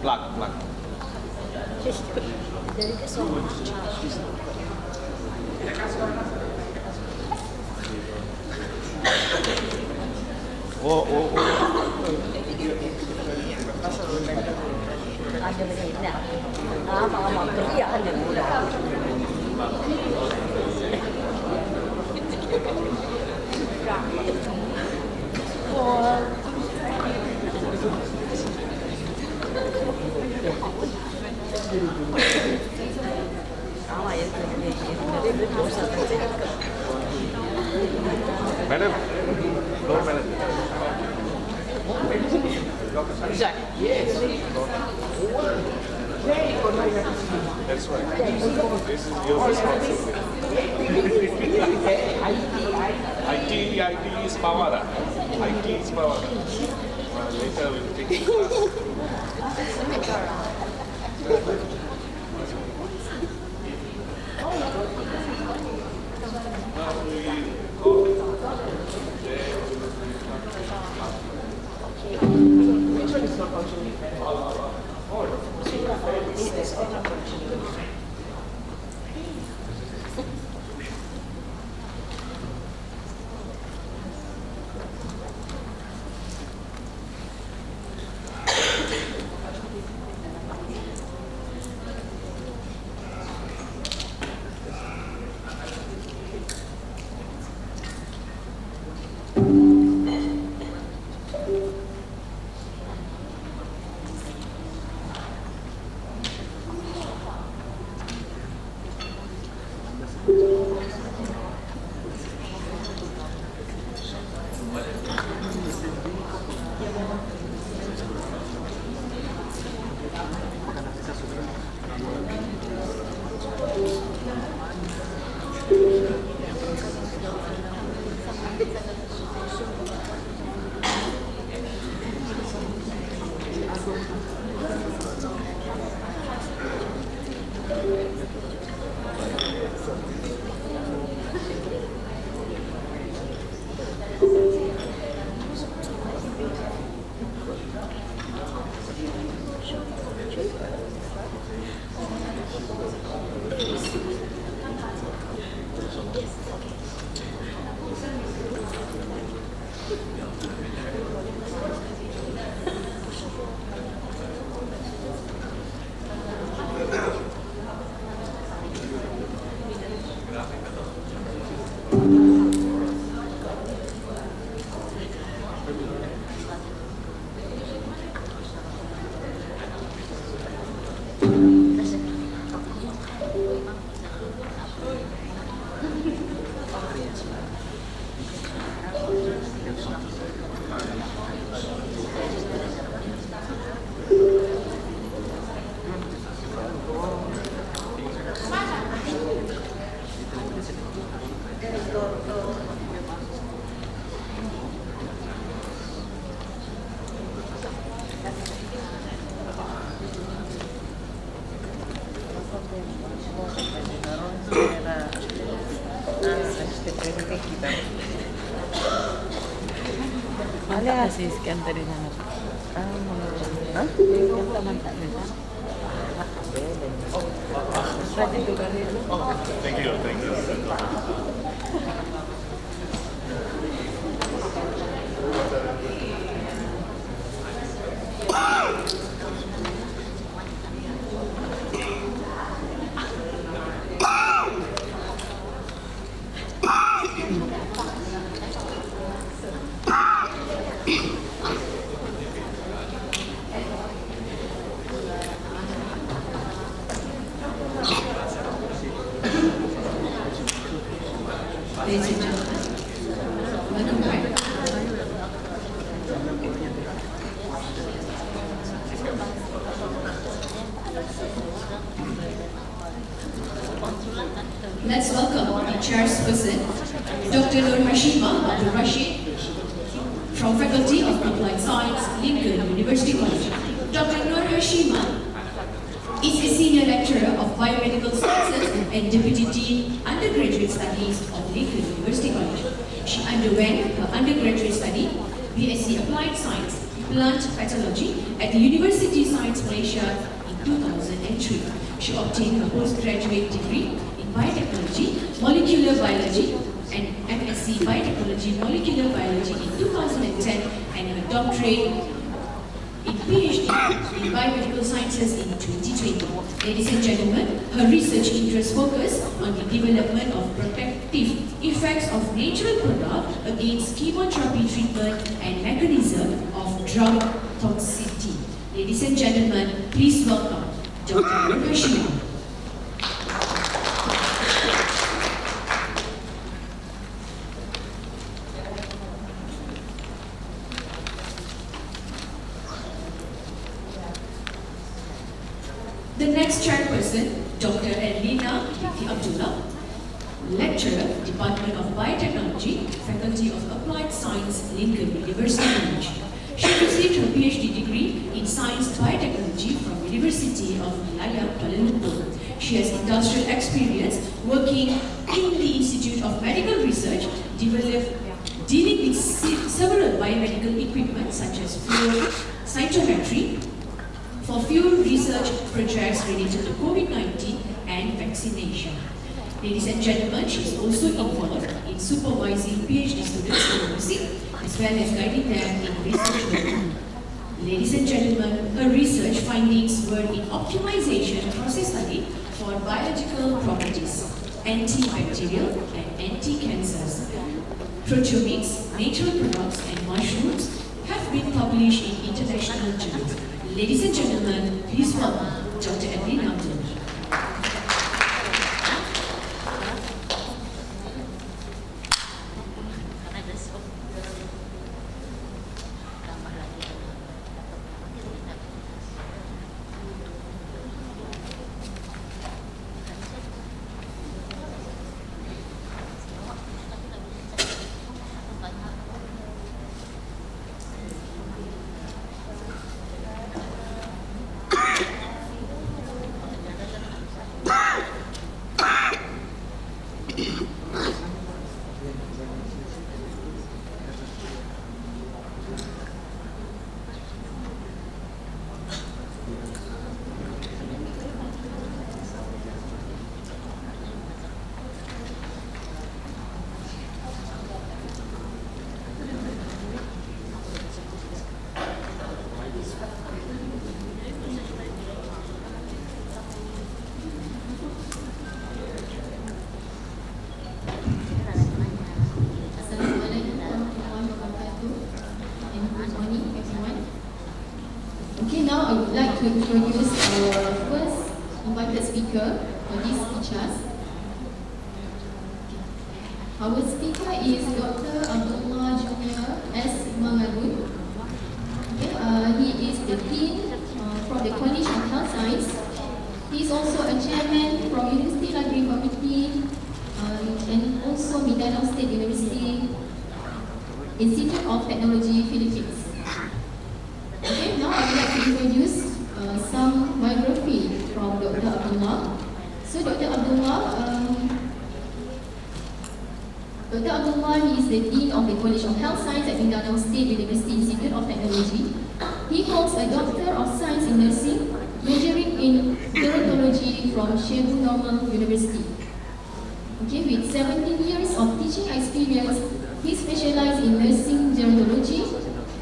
Black, black. Oh, oh, oh. Ada macam ni. Mak kerja ada mula. Madam, Lord Madam. Yes. That's right. This is your responsibility. IT is Pawara. IT is Pawara. Later we'll take the class. Which one is not functioning? Wala si scan tadi na. Ha? Yung tamanta nila. Pwede ko ba rin? Thank you, thank you. Ladies and gentlemen, welcome back. Let's welcome the chairperson, Dr. Nur Hashima Abdul Rashid, from Faculty of Applied Science, Lincoln University College. Dr. Nur Hashima Biomedical Sciences and Deputy Dean, Undergraduate Studies of Lincoln University College. She underwent her undergraduate study, BSc Applied Science, Plant Pathology at the University Science Malaysia in 2003. She obtained her postgraduate degree in Biotechnology, Molecular Biology, and MSc Biotechnology, Molecular Biology in 2010, and her doctorate in PhD in Biomedical Sciences in 2020. Ladies and gentlemen, her research interests focus on the development of protective effects of natural products against chemotherapy treatment and mechanism of drug toxicity. Ladies and gentlemen, please welcome Dr. Hashima. The next chairperson, Dr. Elena Binti Abdullah, lecturer, Department of Biotechnology, Faculty of Applied Science, Lincoln University College. She received her PhD degree in Science Biotechnology from University of Malaya, Kuala Lumpur. She has industrial experience working in the Institute of Medical Research, dealing with several biomedical equipment such as flow cytometry, for few research projects related to COVID-19 and vaccination. Ladies and gentlemen, she is also involved in supervising PhD students overseas, as well as guiding them in research work. Ladies and gentlemen, her research findings were in optimization process study for biological properties, antibacterial and anti-cancers, proteomics, natural products, and mushrooms have been published in international journals. Ladies and gentlemen, please welcome Dr. Elena Abdullah. Okay, now I would like to introduce our first invited speaker for this class. Our speaker is Dr. Abdullah Junior S. Mangarun. Okay, he is the Dean from the College of Health Science. He is also a chairman from University Library Committee and also Mindanao State University Institute of Technology, Philippines. Okay, now I would like to introduce some biography from Dr. Abdullah. So Dr. Abdullah, he is the Dean of the College of Health Science at Mindanao State University Institute of Technology. He holds a Doctor of Science in Nursing, majoring in gerontology from Shehu Normal University. Okay, with 17 years of teaching experience, he specialized in nursing gerontology,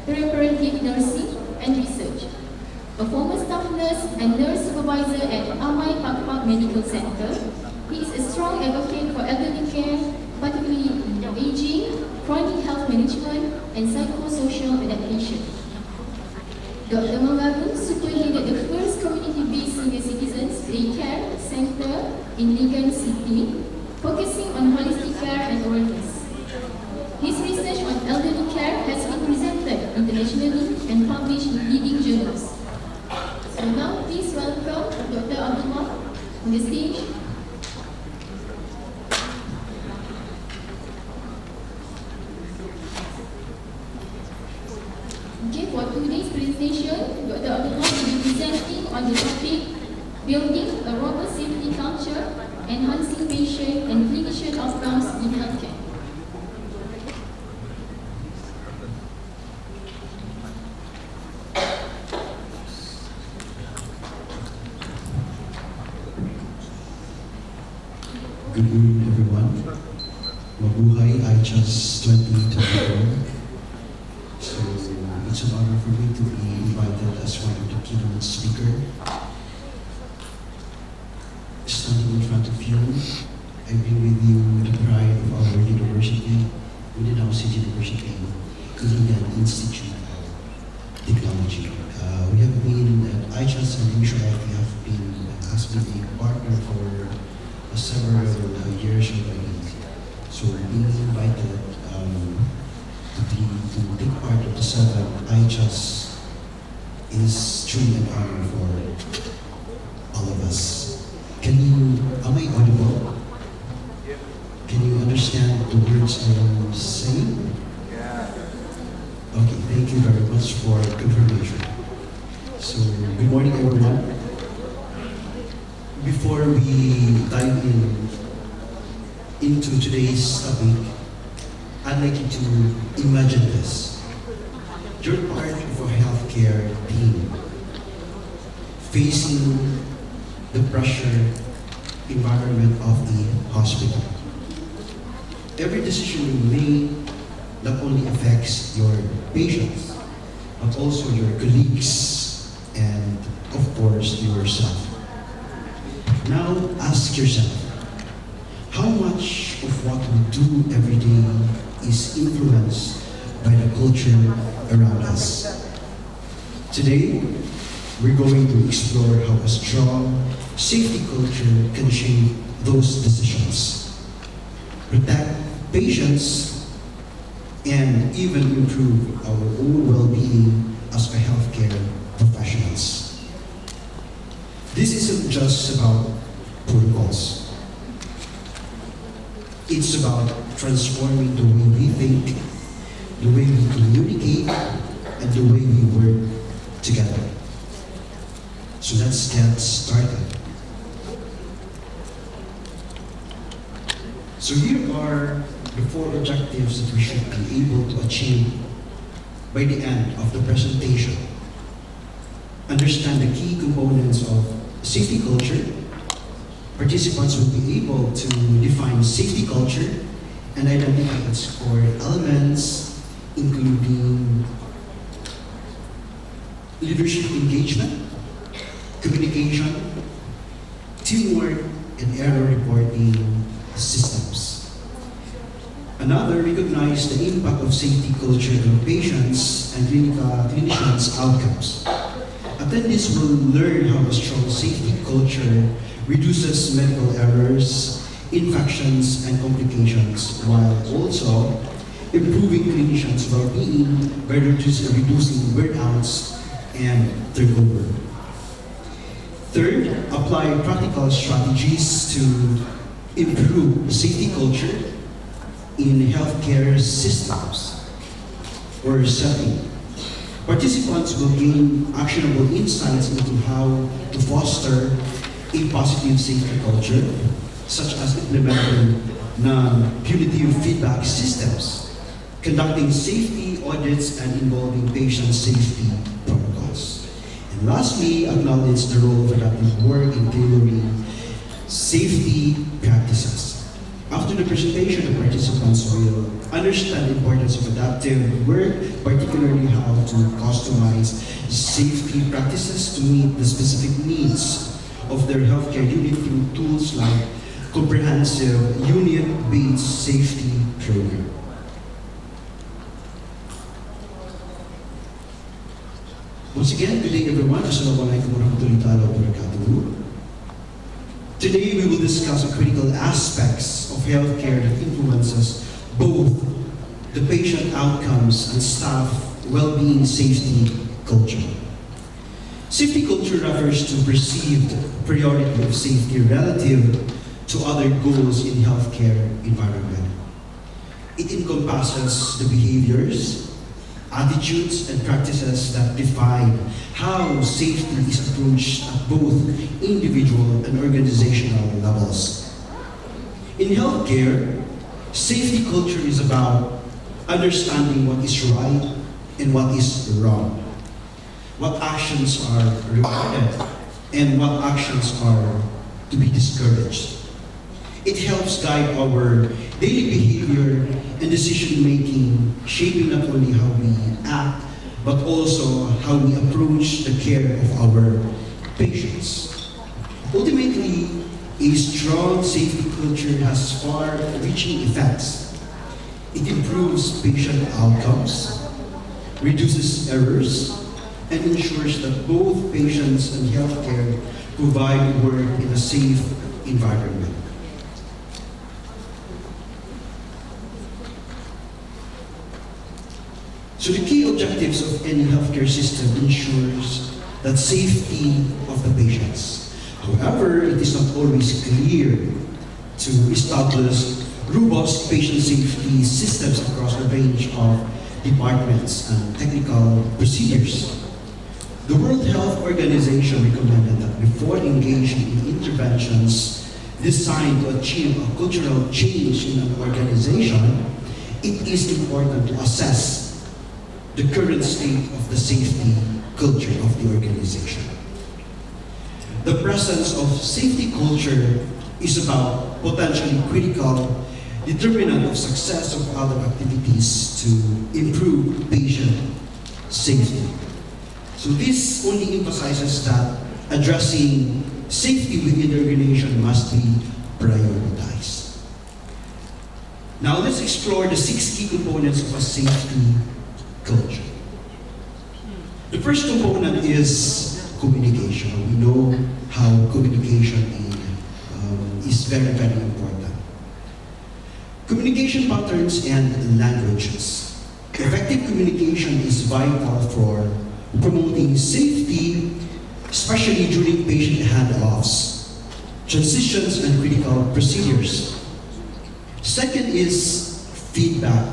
therapeutic nursing, and research. A former staff nurse and nurse supervisor at Amai Pak Pak Medical Center, he is a strong advocate for elderly care, particularly aging, chronic health management, and psychosocial adaptation. Dr. Mangarun superintended the first community-based senior citizens daycare center in Ligan City, focusing on holistic care and wellness. His research on elderly care has been presented internationally and published in leading journals. So now please welcome Dr. Abdullah on the stage. Okay, for today's presentation, Dr. Abdullah will be presenting on the topic building a robust safety culture, enhancing patient and clinician outcomes in healthcare. Good evening, everyone. Mabuhay ICHAS 2024. So it's an honor for me to be invited as one of the keynote speaker. Standing in front of you, I bring with you the pride of our university, Mindanao State University, Iligan Institute of Technology. We have been at ICHAS and USIIT has been a partner for several years already. So being invited to take part of the 7th ICHAS is truly an honor for all of us. Am I audible? Can you understand the words I'm saying? Okay, thank you very much for confirmation. So, good morning everyone. Before we dive into today's topic, I'd like you to imagine this. You're part of a healthcare team facing the pressure environment of the hospital. Every decision you make not only affects your patients, but also your colleagues and, of course, yourself. Now ask yourself, how much of what we do every day is influenced by the culture around us? Today, we're going to explore how a strong safety culture can shape those decisions, protect patients, and even improve our own well-being as a healthcare professionals. This isn't just about protocols. It's about transforming the way we think, the way we communicate, and the way we work together. So let's get started. So here are the 4 objectives that we should be able to achieve by the end of the presentation. Understand the key components of safety culture. Participants will be able to define safety culture and identify its core elements, including leadership engagement, communication, teamwork, and error reporting systems. Another, recognize the impact of safety culture on patients and clinicians' outcomes. Attendees will learn how a strong safety culture reduces medical errors, infections, and complications, while also improving clinicians' well-being by reducing burnouts and turnover. Third, apply practical strategies to improve safety culture in healthcare systems or setting. Participants will gain actionable insights into how to foster a positive safety culture, such as implementing non-punitive feedback systems, conducting safety audits, and involving patient safety protocols. And lastly, acknowledge the role of adaptive work in tailoring safety practices. After the presentation, the participants will understand the importance of adaptive work, particularly how to customize safety practices to meet the specific needs of their healthcare unit through tools like comprehensive unit-based safety program. Once again, good day everyone. Assalamualaikum warahmatullahi wabarakatuh. Today we will discuss the critical aspects of healthcare that influences both the patient outcomes and staff well-being safety culture. Safety culture refers to perceived priority of safety relative to other goals in healthcare environment. It encompasses the behaviors, attitudes and practices that define how safety is approached at both individual and organizational levels. In healthcare, safety culture is about understanding what is right and what is wrong, what actions are rewarded and what actions are to be discouraged. It helps guide our daily behavior and decision making, shaping not only how we act, but also how we approach the care of our patients. Ultimately, a strong safety culture has far-reaching effects. It improves patient outcomes, reduces errors, and ensures that both patients and healthcare provide work in a safe environment. So the key objectives of any healthcare system ensures that safety of the patients. However, it is not always clear to establish robust patient safety systems across a range of departments and technical procedures. The World Health Organization recommended that before engaging in interventions designed to achieve a cultural change in an organization, it is important to assess the current state of the safety culture of the organization. The presence of safety culture is about potentially critical determinant of success of other activities to improve patient safety. So this only emphasizes that addressing safety within the organization must be prioritized. Now let's explore the 6 key components of a safety culture. The first component is communication. We know how communication is very, very important. Communication patterns and languages. Effective communication is vital for promoting safety, especially during patient handoffs, transitions, and critical procedures. Second is feedback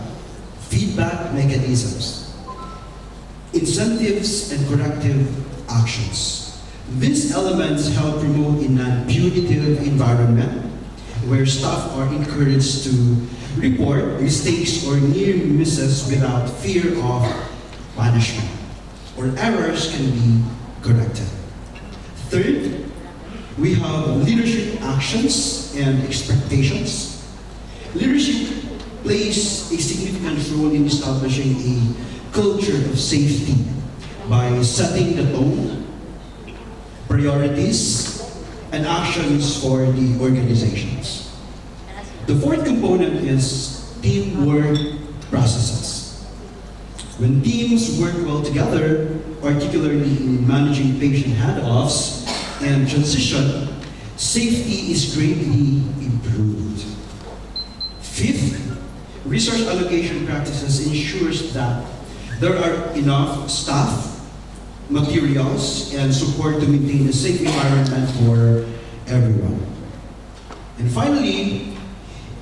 mechanisms, incentives, and corrective actions. These elements help promote a non-punitive environment where staff are encouraged to report mistakes or near misses without fear of punishment, or errors can be corrected. Third, we have leadership actions and expectations. Leadership plays a significant role in establishing a culture of safety by setting the tone, priorities, and actions for the organizations. The fourth component is teamwork processes. When teams work well together, particularly in managing patient handoffs and transition, safety is greatly improved. Fifth, resource allocation practices ensures that there are enough staff, materials, and support to maintain a safe environment for everyone. And finally,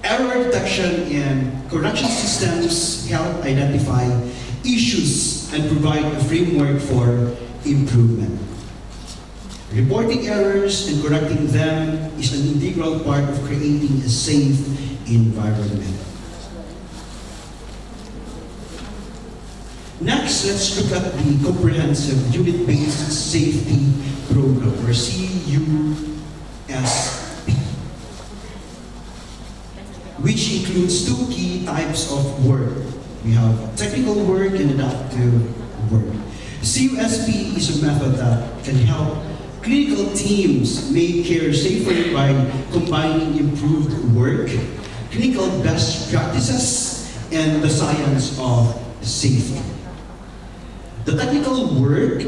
error detection and correction systems help identify issues and provide a framework for improvement. Reporting errors and correcting them is an integral part of creating a safe environment. Next, let's look at the Comprehensive Unit-Based Safety Program, or CUSP, which includes 2 key types of work. We have technical work and adaptive work. CUSP is a method that can help clinical teams make care safer by combining improved work, clinical best practices, and the science of safety. The technical work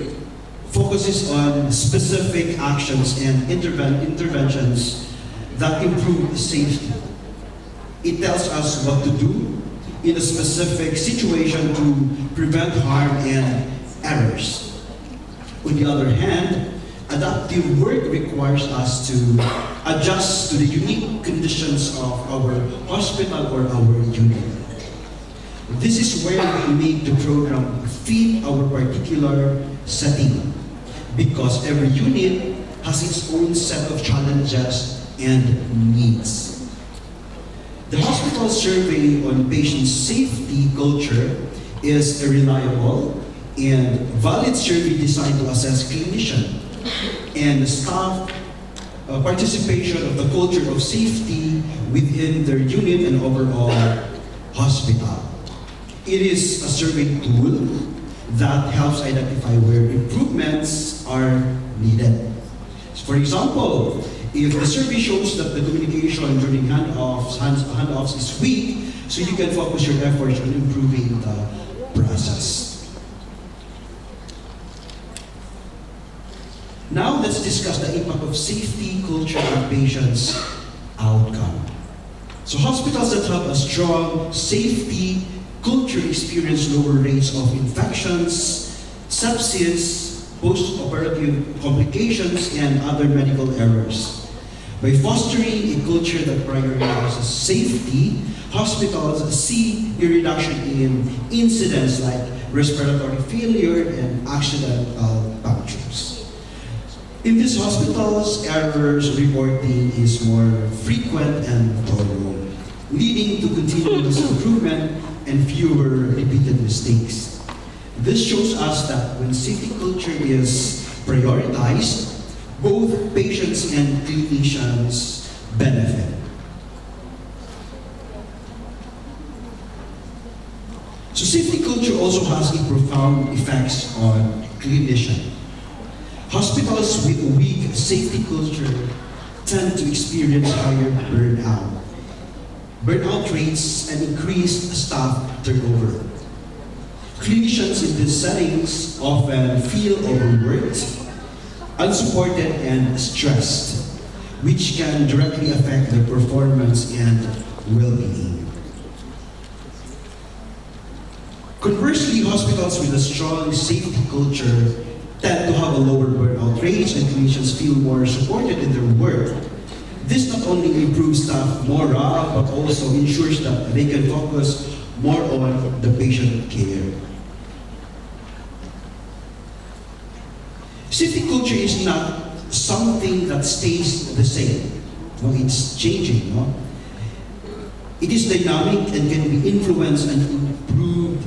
focuses on specific actions and interventions that improve safety. It tells us what to do in a specific situation to prevent harm and errors. On the other hand, adaptive work requires us to adjust to the unique conditions of our hospital or our unit. This is where we make the program fit our particular setting, because every unit has its own set of challenges and needs. The hospital survey on patient safety culture is a reliable and valid survey designed to assess clinician and staff participation of the culture of safety within their unit and overall hospital. It is a survey tool that helps identify where improvements are needed. For example, if the survey shows that the communication during handoffs is weak, so you can focus your efforts on improving the process. Now let's discuss the impact of safety culture on patients' outcome. So hospitals that have a strong safety culture experience lower rates of infections, sepsis, post-operative complications, and other medical errors. By fostering a culture that prioritizes safety, hospitals see a reduction in incidents like respiratory failure and accidental punctures. In these hospitals, errors reporting is more frequent and thorough, leading to continuous improvement and fewer repeated mistakes. This shows us that when safety culture is prioritized, both patients and clinicians benefit. So safety culture also has a profound effects on clinicians. Hospitals with a weak safety culture tend to experience higher burnout rates, and increased staff turnover. Clinicians in these settings often feel overworked, unsupported, and stressed, which can directly affect their performance and well-being. Conversely, hospitals with a strong safety culture tend to have a lower burnout rates, and clinicians feel more supported in their work. This not only improves staff morale, but also ensures that they can focus more on the patient care. Safety culture is not something that stays the same. No, it's changing. No? It is dynamic and can be influenced and improved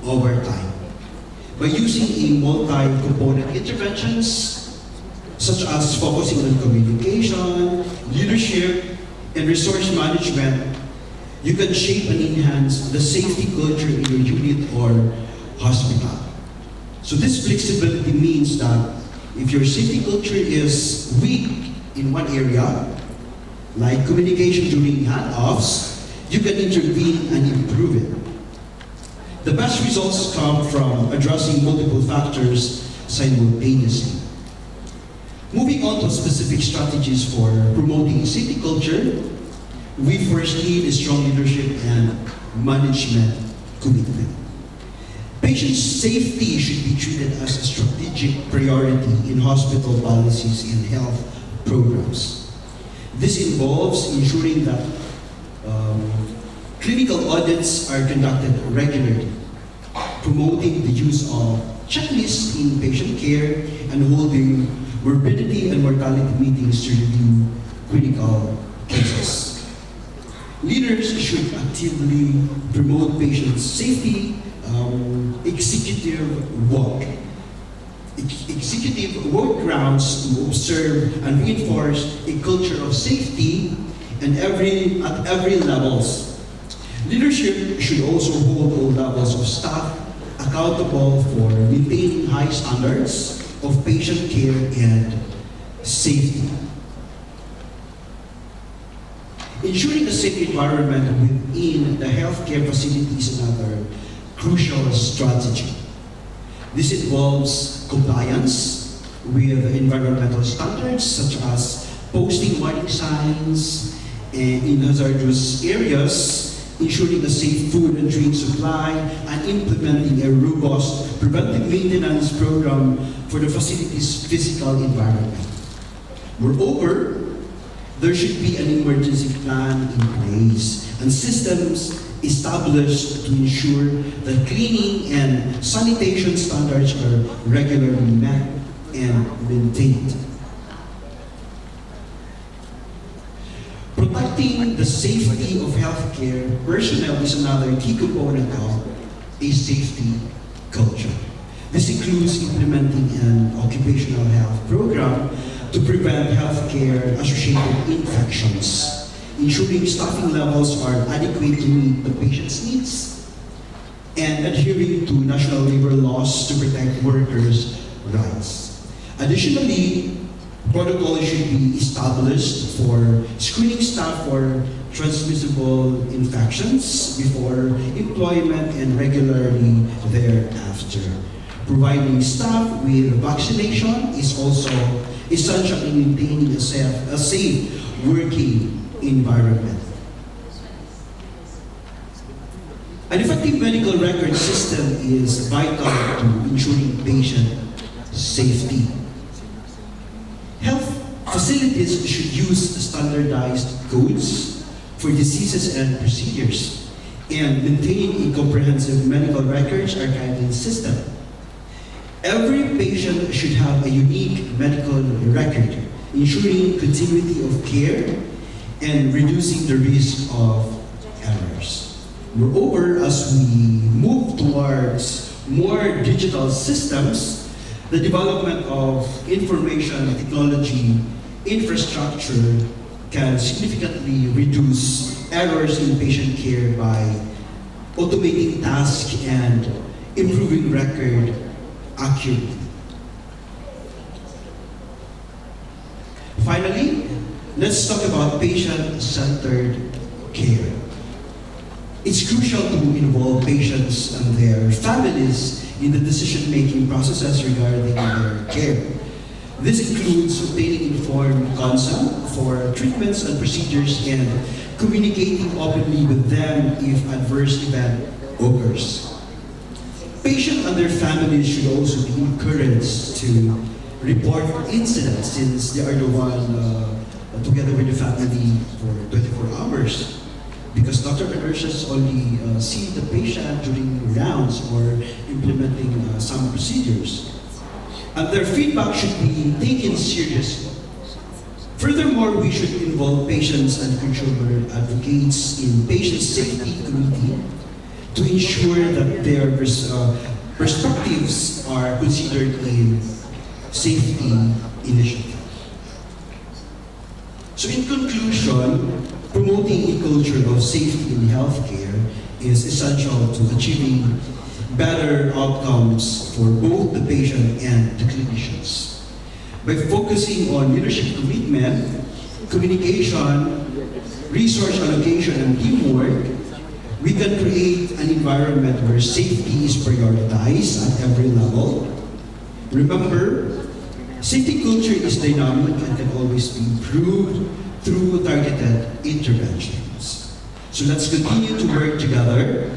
over time. By using a multi-component interventions, such as focusing on communication, leadership, and resource management, you can shape and enhance the safety culture in your unit or hospital. So this flexibility means that if your safety culture is weak in one area, like communication during handoffs, you can intervene and improve it. The best results come from addressing multiple factors simultaneously. Moving on to specific strategies for promoting safety culture, we first need a strong leadership and management commitment. Patient safety should be treated as a strategic priority in hospital policies and health programs. This involves ensuring that clinical audits are conducted regularly, promoting the use of checklists in patient care, and holding morbidity and mortality meetings to review critical cases. Leaders should actively promote patient safety, executive work grounds to observe and reinforce a culture of safety at every levels. Leadership should also hold all levels of staff accountable for maintaining high standards of patient care and safety. Ensuring a safe environment within the healthcare facility is another crucial strategy. This involves compliance with environmental standards such as posting warning signs in hazardous areas, ensuring a safe food and drink supply, and implementing a robust preventive maintenance program for the facility's physical environment. Moreover, there should be an emergency plan in place and systems established to ensure that cleaning and sanitation standards are regularly met and maintained. Protecting the safety of healthcare personnel is another key component of a safety culture. This includes implementing an occupational health program to prevent healthcare-associated infections, ensuring staffing levels are adequate to meet the patient's needs, and adhering to national labor laws to protect workers' rights. Additionally, protocols should be established for screening staff for transmissible infections before employment and regularly thereafter. Providing staff with vaccination is also essential in maintaining a safe working environment. An effective medical record system is vital to ensuring patient safety. Health facilities should use standardized codes for diseases and procedures and maintain a comprehensive medical records archiving system. Every patient should have a unique medical record, ensuring continuity of care and reducing the risk of errors. Moreover, as we move towards more digital systems, the development of information technology infrastructure can significantly reduce errors in patient care by automating tasks and improving record accuracy. Finally, let's talk about patient-centered care. It's crucial to involve patients and their families in the decision-making processes regarding their care. This includes obtaining informed consent for treatments and procedures and communicating openly with them if adverse event occurs. Patients and their families should also be encouraged to report incidents since they are the one together with the family for 24 hours. Because doctor and nurses only see the patient during rounds or implementing some procedures. And their feedback should be taken seriously. Furthermore, we should involve patients and consumer advocates in patient safety committee to ensure that their perspectives are considered in safety initiative. So in conclusion, promoting a culture of safety in healthcare is essential to achieving better outcomes for both the patient and the clinicians. By focusing on leadership commitment, communication, resource allocation, and teamwork, we can create an environment where safety is prioritized at every level. Remember, safety culture is dynamic and can always be improved through targeted interventions. So let's continue to work together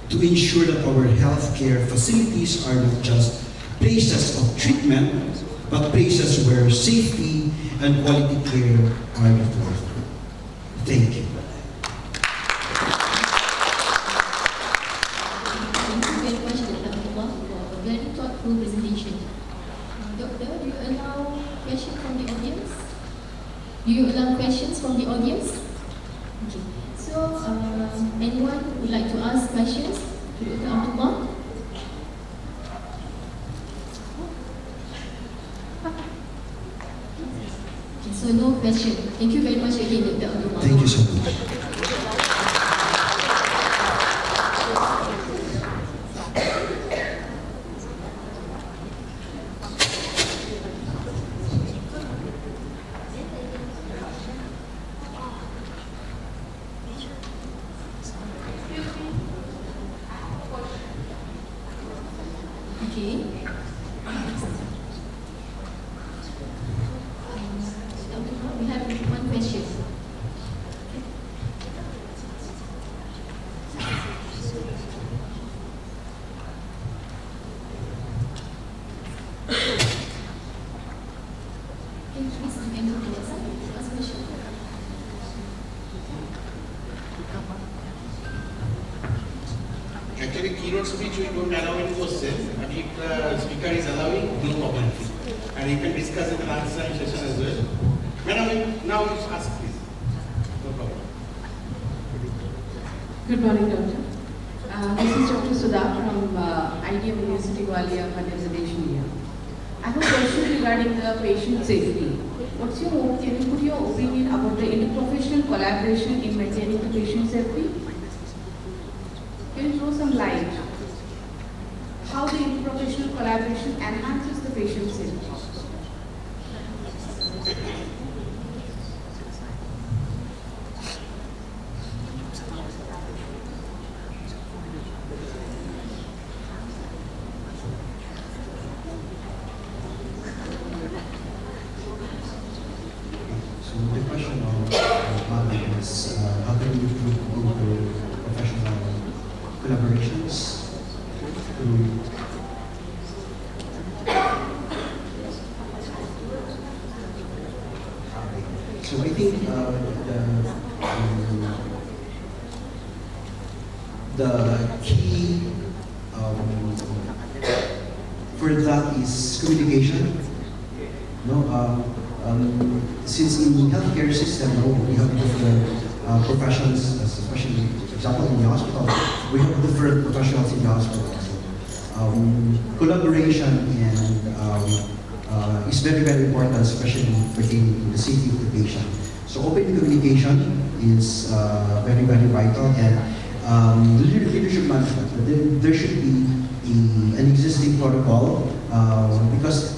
to ensure that our healthcare facilities are not just places of treatment, but places where safety and quality care are the forefront. Thank you. Thank you very much, Dr. Abdullah, for a very thoughtful presentation. Doctor, do you allow questions from the audience? Do you allow questions from the audience? Okay. So, anyone who would like to ask questions to Dr. Abdullah? Okay, so no question. Thank you very much again, Dr. Abdullah. Thank you so much. Okay. We have one question. Please, you can go to the side to ask question. keynote speech, we don't allow any question, and if the speaker is allowing, no problem. And you can discuss in the last time session as well. Madam, now you ask please. No problem. Good morning, Doctor. This is Dr. Sudha from IDM University Gwalior, Madhya Pradesh, India. I have a question regarding the patient safety. Can you put your opinion about the interprofessional collaboration in maintaining the patient safety? Can you throw some light? How the interprofessional collaboration enhances the patient safety? So the question of Mali is how can we improve professional collaborations through so I think the key for that is communication. No, since in the healthcare system, we have different professions, especially, for example, in the hospital, we have different professionals in the hospital. So, collaboration and is very, very important, especially pertaining to the safety of the patient. So, open communication is very, very vital, and leadership management. There should be an existing protocol because.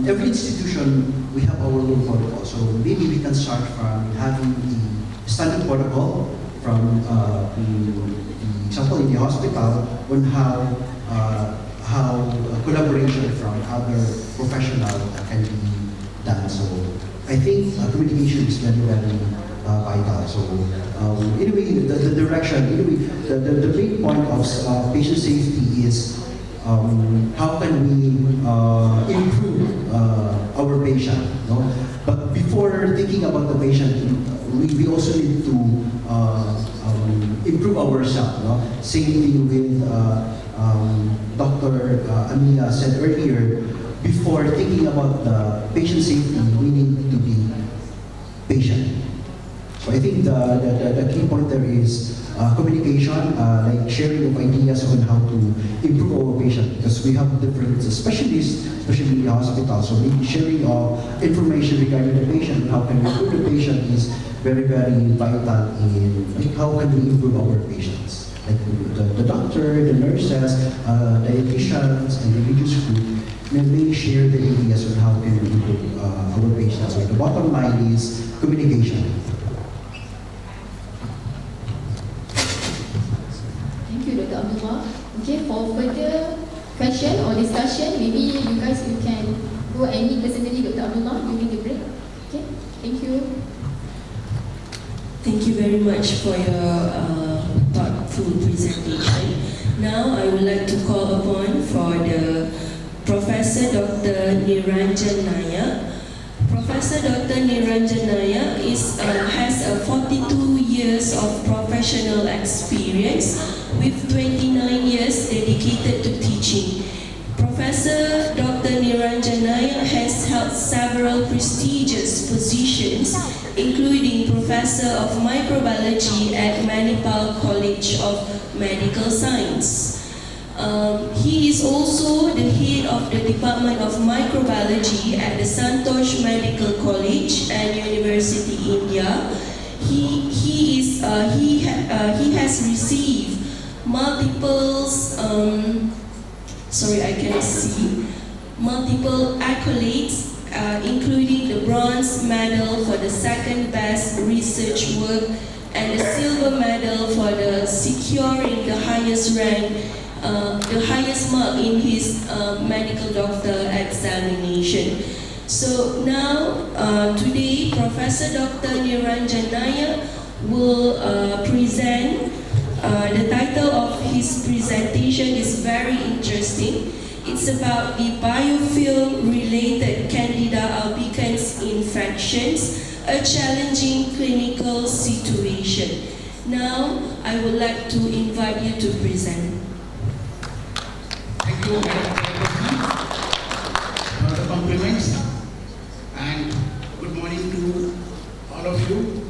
Every institution, we have our own protocol. So maybe we can start from having the standard protocol from the example in the hospital on how collaboration from other professionals can be done. So I think communication is very, very vital. So anyway, the direction, anyway, the main point of patient safety is how can we improve our patient? No? But before thinking about the patient, we also need to improve ourselves. No? Same thing with Dr. Amila said earlier. Before thinking about the patient safety, we need to be patient. So I think the key point there is communication, like sharing of ideas on how to improve our patient, because we have different specialists, especially in the hospital. So maybe sharing of information regarding the patient, how can we improve the patient is very, very vital in how can we improve our patients. Like the doctor, the nurses, dietitians, and the religious group may share the ideas on how can we improve our patients. So the bottom line is communication. Okay, for further question or discussion, maybe you guys can go and meet personally Dr. Abdullah during the break. Okay, thank you. Thank you very much for your thoughtful presentation. Now I would like to call upon for the Professor Dr. Niranjan Nayak. Professor Dr. Niranjan Nayak has 42 years of professional experience with 29 years dedicated to teaching. Professor Dr. Niranjan Nayak has held several prestigious positions, including Professor of Microbiology at Manipal College of Medical Science. He is also the head of the Department of Microbiology at the Santosh Medical College and University, India. He has received multiple accolades, including the bronze medal for the second best research work and the silver medal for the securing the highest rank, the highest mark in his medical doctor examination. So now, today, Professor Dr. Niranjan Nayak will present. The title of his presentation is very interesting. It's about the biofilm-related Candida albicans infections, a challenging clinical situation. Now, I would like to invite you to present. Thank you, Madam Chairperson, for the compliments, and good morning to all of you.